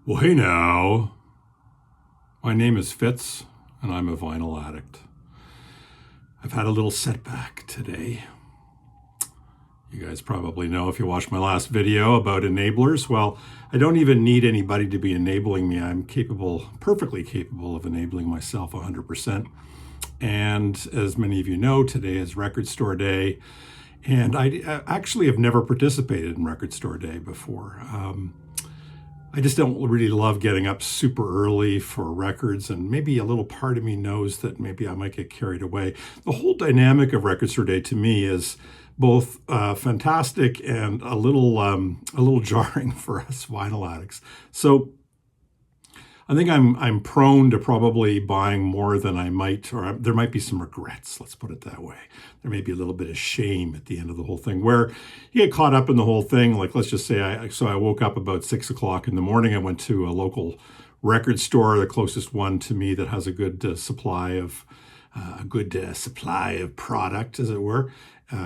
Well, hey now. My name is Fitz, and I'm a vinyl addict. I've had a little setback today. You guys probably know if you watched my last video about enablers. Well, I don't even need anybody to be enabling me. I'm perfectly capable of enabling myself 100%. And as many of you know, today is Record Store Day. And I actually have never participated in Record Store Day before. I just don't really love getting up super early for records, and maybe a little part of me knows that maybe I might get carried away. The whole dynamic of Record Store Day to me is both fantastic and a little jarring for us vinyl addicts. So I think I'm prone to probably buying more than I might, or there might be some regrets, let's put it that way. There may be a little bit of shame at the end of the whole thing, where you get caught up in the whole thing. Like, let's just say, I woke up about 6 o'clock in the morning. I went to a local record store, the closest one to me that has a good supply of product, as it were,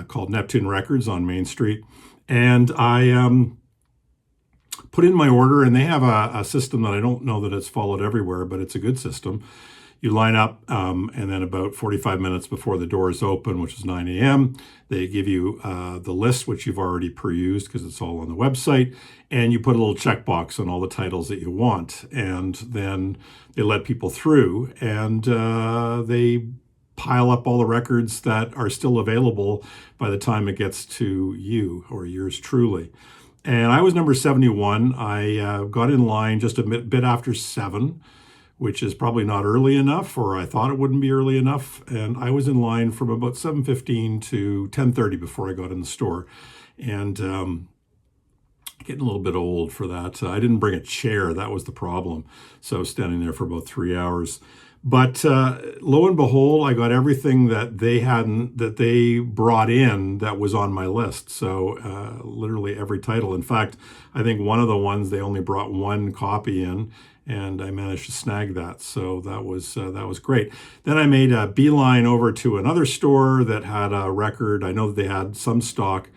called Neptune Records on Main Street. And I put in my order, and they have a system that I don't know that it's followed everywhere, but it's a good system. You line up, and then about 45 minutes before the doors open, which is 9 a.m., they give you the list, which you've already perused because it's all on the website, and you put a little checkbox on all the titles that you want, and then they let people through, and they pile up all the records that are still available by the time it gets to you or yours truly. And I was number 71. I got in line just a bit after 7, which is probably not early enough, or I thought it wouldn't be early enough. And I was in line from about 7:15 to 10:30 before I got in the store. And getting a little bit old for that. I didn't bring a chair. That was the problem. So I was standing there for about 3 hours. But lo and behold, I got everything that they brought in that was on my list. So literally every title. In fact, I think one of the ones they only brought one copy in, and I managed to snag that. So that was great. Then I made a beeline over to another store that had a record. I know that they had some stock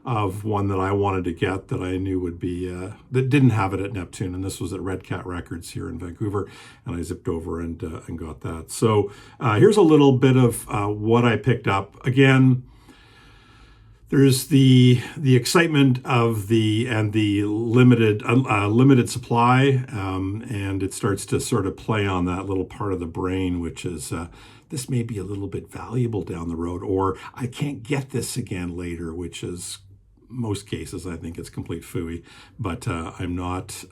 of one that I wanted to get that I knew would be, that didn't have it at Neptune, and this was at Red Cat Records here in Vancouver, and I zipped over and got that. So here's a little bit of what I picked up. Again, there's the excitement of the limited supply, and it starts to sort of play on that little part of the brain, which is this may be a little bit valuable down the road, or I can't get this again later, which is most cases, I think it's complete phooey, but I'm not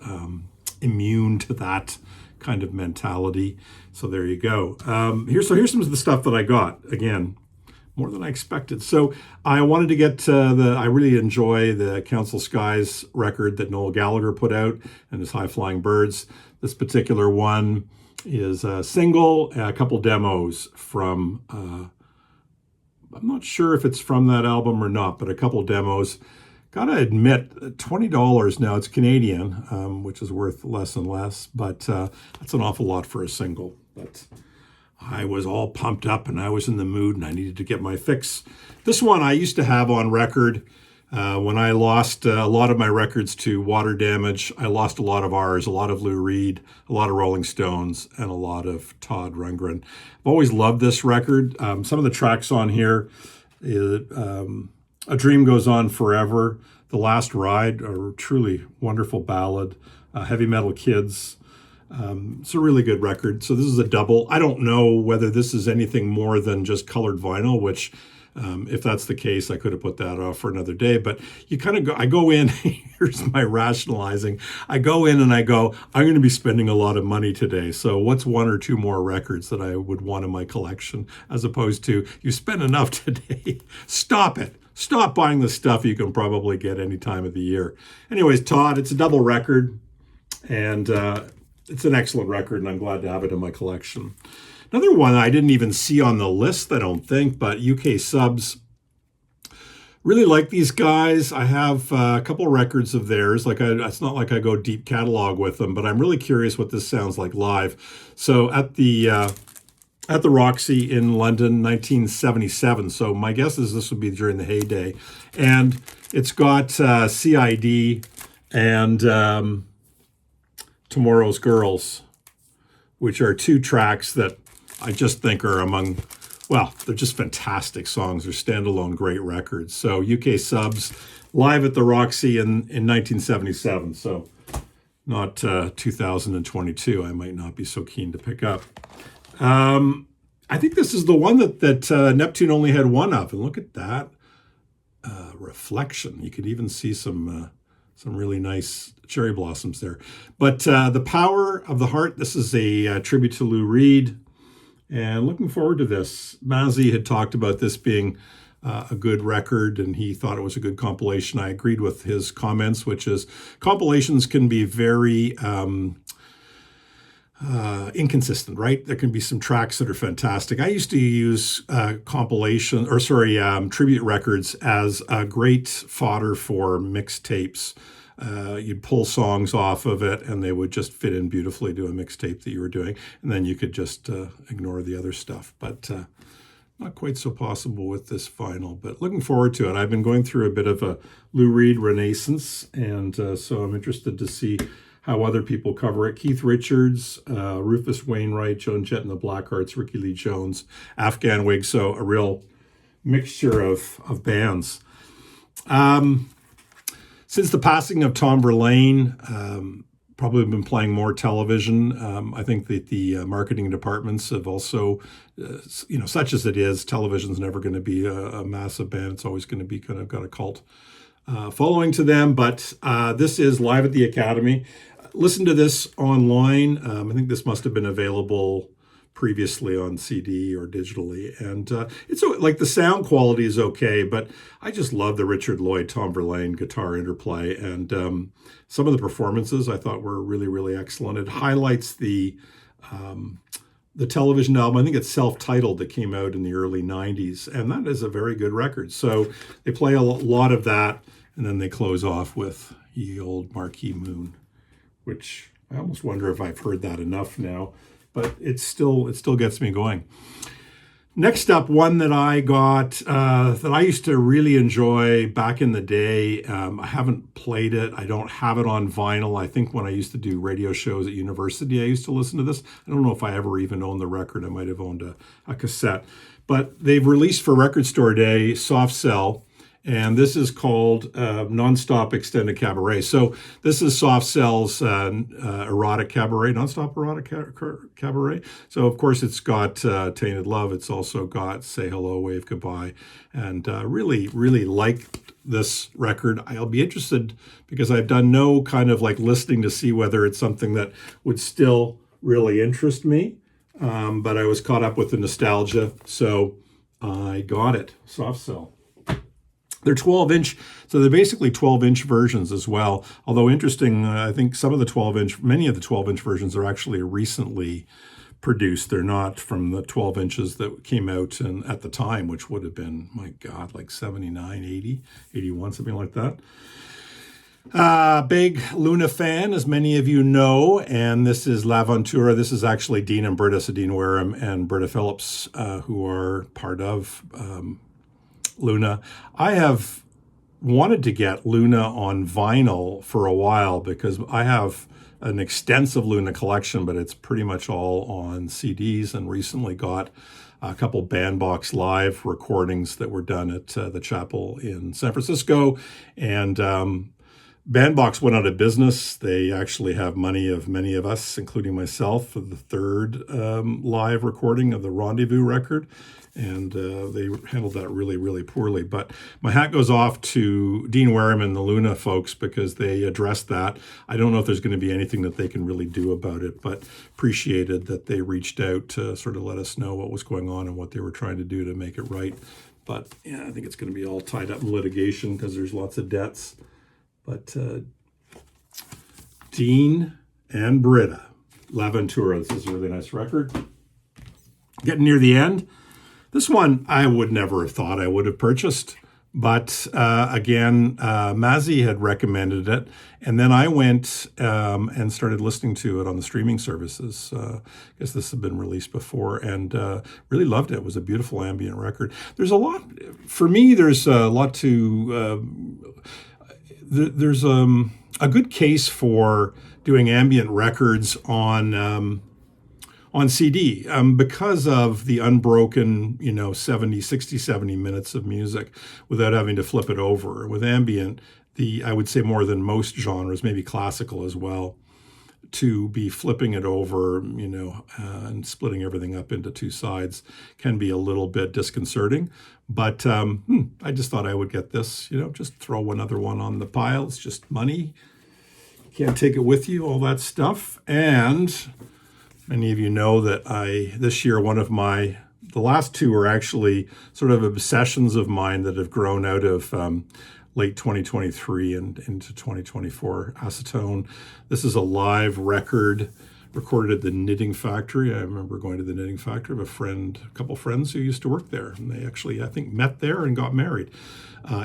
immune to that kind of mentality. So there you go. Here's some of the stuff that I got. Again, more than I expected. So I wanted to get I really enjoy the Council Skies record that Noel Gallagher put out and his High Flying Birds. This particular one is a single, a couple demos from I'm not sure if it's from that album or not, but a couple demos. Gotta admit, $20 now, it's Canadian, which is worth less and less, but that's an awful lot for a single. But I was all pumped up and I was in the mood and I needed to get my fix. This one I used to have on record. When I lost a lot of my records to water damage, I lost a lot of ours, a lot of Lou Reed, a lot of Rolling Stones, and a lot of Todd Rundgren. I've always loved this record. Some of the tracks on here, A Dream Goes On Forever, The Last Ride, a truly wonderful ballad, Heavy Metal Kids. It's a really good record. So this is a double. I don't know whether this is anything more than just colored vinyl, which if that's the case, I could have put that off for another day. But you kind of I go in, here's my rationalizing. I go in and I go, I'm going to be spending a lot of money today. So what's one or two more records that I would want in my collection, as opposed to, you spent enough today. Stop it. Stop buying the stuff you can probably get any time of the year. Anyways, Todd, it's a double record, and it's an excellent record, and I'm glad to have it in my collection. Another one I didn't even see on the list, I don't think, but UK Subs. Really like these guys. I have a couple records of theirs. It's not like I go deep catalog with them, but I'm really curious what this sounds like live. So at the Roxy in London, 1977. So my guess is this would be during the heyday, and it's got CID and Tomorrow's Girls, which are two tracks that I just think are among, well, they're just fantastic songs. They're standalone great records. So UK Subs, live at the Roxy in 1977. So not 2022. I might not be so keen to pick up. I think this is the one that Neptune only had one of. And look at that reflection. You could even see some really nice cherry blossoms there. But The Power of the Heart, this is a tribute to Lou Reed. And looking forward to this. Mazzy had talked about this being a good record, and he thought it was a good compilation. I agreed with his comments, which is compilations can be very inconsistent, right? There can be some tracks that are fantastic. I used to use tribute records as a great fodder for mixtapes. You'd pull songs off of it and they would just fit in beautifully to a mixtape that you were doing. And then you could just ignore the other stuff. But not quite so possible with this vinyl, but looking forward to it. I've been going through a bit of a Lou Reed renaissance, and so I'm interested to see how other people cover it. Keith Richards, Rufus Wainwright, Joan Jett and the Blackhearts, Ricky Lee Jones, Afghan Whig, so a real mixture of bands. Since the passing of Tom Verlaine, probably been playing more television. I think that the marketing departments have also, such as it is, television's never going to be a massive band. It's always going to be kind of got a cult following to them. But this is Live at the Academy. Listen to this online. I think this must have been available previously on CD or digitally. And it's like the sound quality is okay, but I just love the Richard Lloyd, Tom Verlaine guitar interplay. And some of the performances I thought were really, really excellent. It highlights the television album. I think it's self-titled that came out in the early 90s. And that is a very good record. So they play a lot of that. And then they close off with Ye Old Marquee Moon, which I almost wonder if I've heard that enough now. But it still gets me going. Next up, one that I got that I used to really enjoy back in the day. I haven't played it. I don't have it on vinyl. I think when I used to do radio shows at university, I used to listen to this. I don't know if I ever even owned the record. I might have owned a cassette. But they've released for Record Store Day, Soft Cell. And this is called Nonstop Extended Cabaret. So this is Soft Cell's erotic cabaret, nonstop erotic cabaret. So of course it's got Tainted Love. It's also got Say Hello, Wave Goodbye. And really, really like this record. I'll be interested because I've done no kind of like listening to see whether it's something that would still really interest me. But I was caught up with the nostalgia. So I got it, Soft Cell. They're 12-inch, so they're basically 12-inch versions as well. Although interesting, I think many of the 12-inch versions are actually recently produced. They're not from the 12 inches that came out at the time, which would have been, my God, like 79, 80, 81, something like that. Big Luna fan, as many of you know, and this is L'Aventura. This is actually Dean and Britta, so Dean Wareham and Britta Phillips, who are part of Luna. I have wanted to get Luna on vinyl for a while because I have an extensive Luna collection, but it's pretty much all on CDs, and recently got a couple Bandbox Live recordings that were done at the chapel in San Francisco. And Bandbox went out of business. They actually have money of many of us, including myself, for the third live recording of the Rendezvous record. And they handled that really, really poorly. But my hat goes off to Dean Wareham and the Luna folks because they addressed that. I don't know if there's going to be anything that they can really do about it, but appreciated that they reached out to sort of let us know what was going on and what they were trying to do to make it right. But yeah, I think it's going to be all tied up in litigation because there's lots of debts. But Dean and Britta, L'Aventura. This is a really nice record. Getting near the end. This one I would never have thought I would have purchased. But again, Mazzy had recommended it. And then I went and started listening to it on the streaming services. I guess this had been released before, and really loved it. It was a beautiful ambient record. There's a lot, for me, there's a lot to... there's a good case for doing ambient records on CD because of the unbroken, 70, 60, 70 minutes of music without having to flip it over. With ambient, I would say more than most genres, maybe classical as well, to be flipping it over, and splitting everything up into two sides can be a little bit disconcerting. But I just thought I would get this, just throw another one on the pile. It's just money. You can't take it with you, all that stuff. And many of you know that this year, the last two are actually sort of obsessions of mine that have grown out of late 2023 and into 2024. Acetone. This is a live record recorded at the Knitting Factory. I remember going to the Knitting Factory of a couple friends who used to work there. And they actually, I think, met there and got married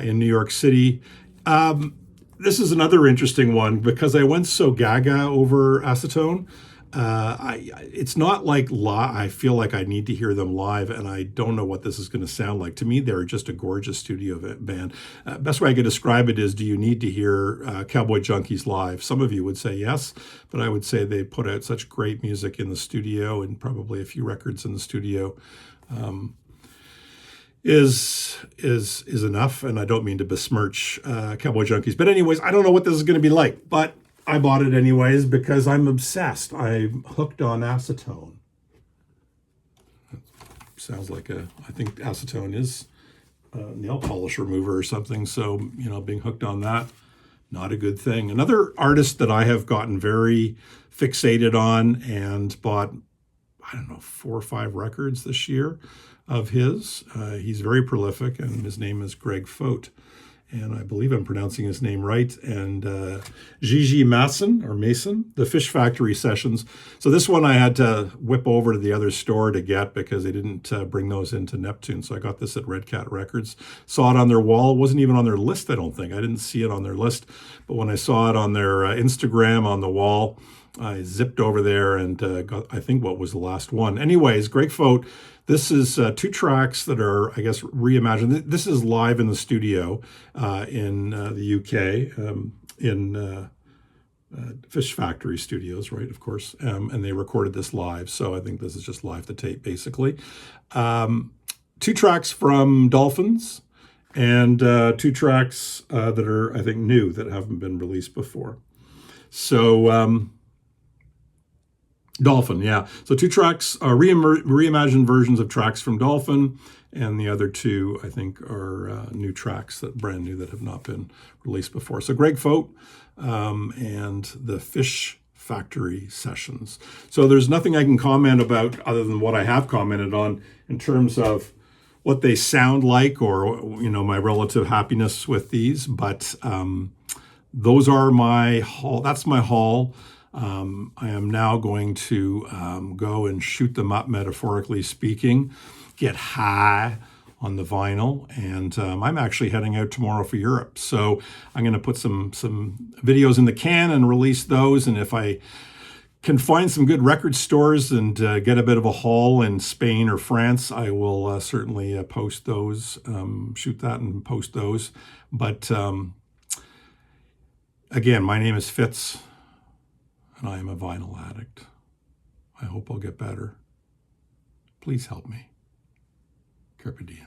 in New York City. This is another interesting one because I went so gaga over Acetone. It's not like I feel like I need to hear them live, and I don't know what this is going to sound like. To me, they're just a gorgeous studio band. Best way I could describe it is, do you need to hear Cowboy Junkies live? Some of you would say yes, but I would say they put out such great music in the studio, and probably a few records in the studio is enough. And I don't mean to besmirch Cowboy Junkies, but anyways, I don't know what this is going to be like, but I bought it anyways because I'm obsessed. I'm hooked on acetone. Sounds like I think acetone is a nail polish remover or something. So, being hooked on that, not a good thing. Another artist that I have gotten very fixated on and bought, 4 or 5 records this year of his. He's very prolific, and his name is Greg Fote. And I believe I'm pronouncing his name right. And Gigi Mason, the Fish Factory Sessions. So this one I had to whip over to the other store to get because they didn't bring those into Neptune. So I got this at Red Cat Records. Saw it on their wall. It wasn't even on their list, I don't think. I didn't see it on their list. But when I saw it on their Instagram on the wall, I zipped over there and got, I think, what was the last one. Anyways, Greg Fote. This is 2 tracks that are, I guess, reimagined. This is live in the studio in the UK, in Fish Factory Studios, right, of course. And they recorded this live. So I think this is just live to tape, basically. 2 tracks from Dolphins and 2 tracks that are, I think, new that haven't been released before. So Dolphin, yeah. So 2 tracks are reimagined versions of tracks from Dolphin, and the other 2, I think, are new tracks that brand new that have not been released before. So Greg Fote and the Fish Factory Sessions. So there's nothing I can comment about other than what I have commented on in terms of what they sound like or, my relative happiness with these. But those are my haul. That's my haul. I am now going to go and shoot them up, metaphorically speaking, get high on the vinyl, and I'm actually heading out tomorrow for Europe. So I'm going to put some videos in the can and release those, and if I can find some good record stores and get a bit of a haul in Spain or France, I will certainly post those, shoot that and post those. But again, my name is Fitz, and I am a vinyl addict. I hope I'll get better. Please help me. Carpe diem.